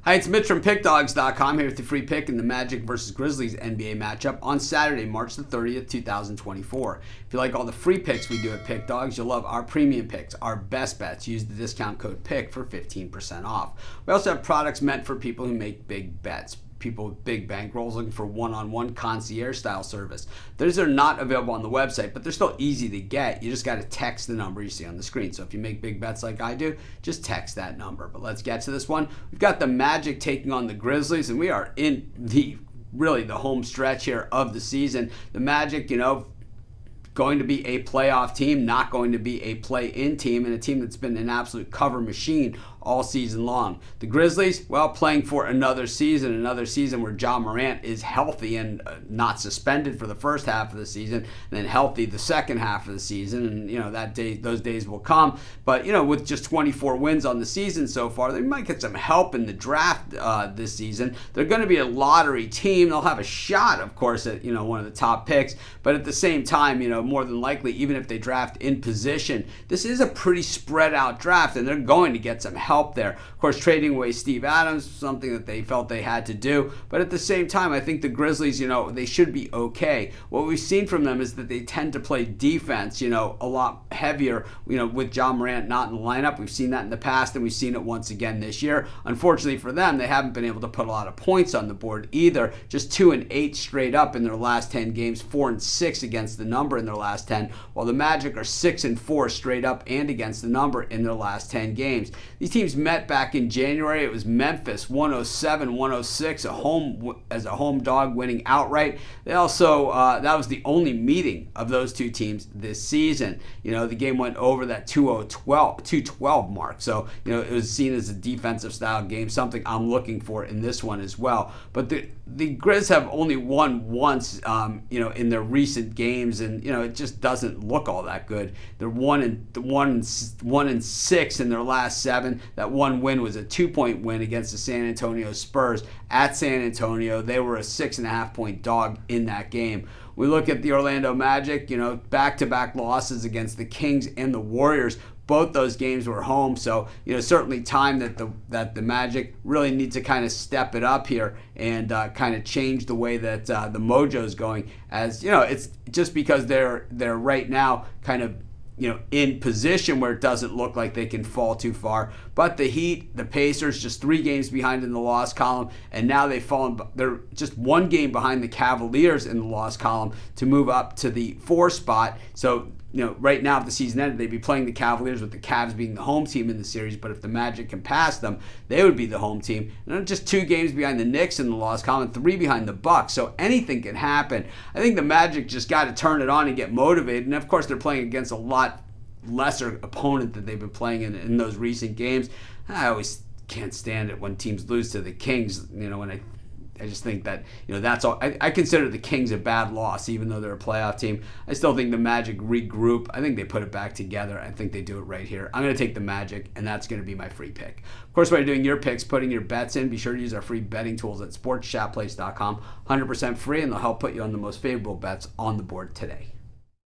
Hi, it's Mitch from Pickdawgz.com here with the free pick in the Magic versus Grizzlies NBA matchup on Saturday, March the 30th, 2024. If you like all the free picks we do at Pick Dawgz, you'll love our premium picks, our best bets. Use the discount code PICK for 15% off. We also have products meant for people who make big bets. People with big bankrolls looking for one-on-one concierge style service. Those are not available on the website, but they're still easy to get. You just got to text the number you see on the screen. So if you make big bets like I do, just text that number. But let's get to this one. We've got the Magic taking on the Grizzlies, and we are in the home stretch here of the season. The Magic, going to be a playoff team, not going to be a play-in team, and a team that's been an absolute cover machine all season long. The Grizzlies, well, playing for another season where Ja Morant is healthy and not suspended for the first half of the season, and then healthy the second half of the season, and those days will come. But with just 24 wins on the season so far, they might get some help in the draft this season. They're going to be a lottery team. They'll have a shot, of course, at one of the top picks, but at the same time, more than likely, even if they draft in position, this is a pretty spread out draft, and they're going to get some help there. Of course, trading away Steve Adams, something that they felt they had to do. But at the same time, I think the Grizzlies, they should be okay. What we've seen from them is that they tend to play defense, a lot heavier, with Ja Morant not in the lineup. We've seen that in the past, and we've seen it once again this year. Unfortunately for them, they haven't been able to put a lot of points on the board either. Just 2-8 straight up in their last 10 games, 4-6 against the number in their last 10, while the Magic are 6-4 straight up and against the number in their last 10 games. These teams met back in January. It was Memphis 107-106 as a home dog, winning outright. They also that was the only meeting of those two teams this season. The game went over that 212 mark. So it was seen as a defensive style game, something I'm looking for in this one as well. But the Grizz have only won once in their recent games, and it just doesn't look all that good. They're 1-6 in their last 7. That one win was a 2-point win against the San Antonio Spurs at San Antonio. They were a 6.5-point dog in that game. We look at the Orlando Magic, back-to-back losses against the Kings and the Warriors. Both those games were home, so certainly time that the Magic really need to kind of step it up here and kind of change the way that the mojo's going. As it's just because they're right now kind of in position where it doesn't look like they can fall too far. But the Heat, the Pacers, just 3 games behind in the loss column, and now they've fallen. They're just 1 game behind the Cavaliers in the loss column to move up to the 4 spot. So right now, if the season ended, they'd be playing the Cavaliers, with the Cavs being the home team in the series. But if the Magic can pass them, they would be the home team. And they're just 2 games behind the Knicks in the loss column, 3 behind the Bucks. So anything can happen. I think the Magic just got to turn it on and get motivated. And of course, they're playing against a lot lesser opponent that they've been playing in those recent games. I always can't stand it when teams lose to the Kings. When I just think that that's all. I consider the Kings a bad loss, even though they're a playoff team. I still think the Magic regroup. I think they put it back together. I think they do it right here. I'm going to take the Magic, and that's going to be my free pick. Of course, while you're doing your picks, putting your bets in, be sure to use our free betting tools at sportschatplace.com. 100% free, and they'll help put you on the most favorable bets on the board today.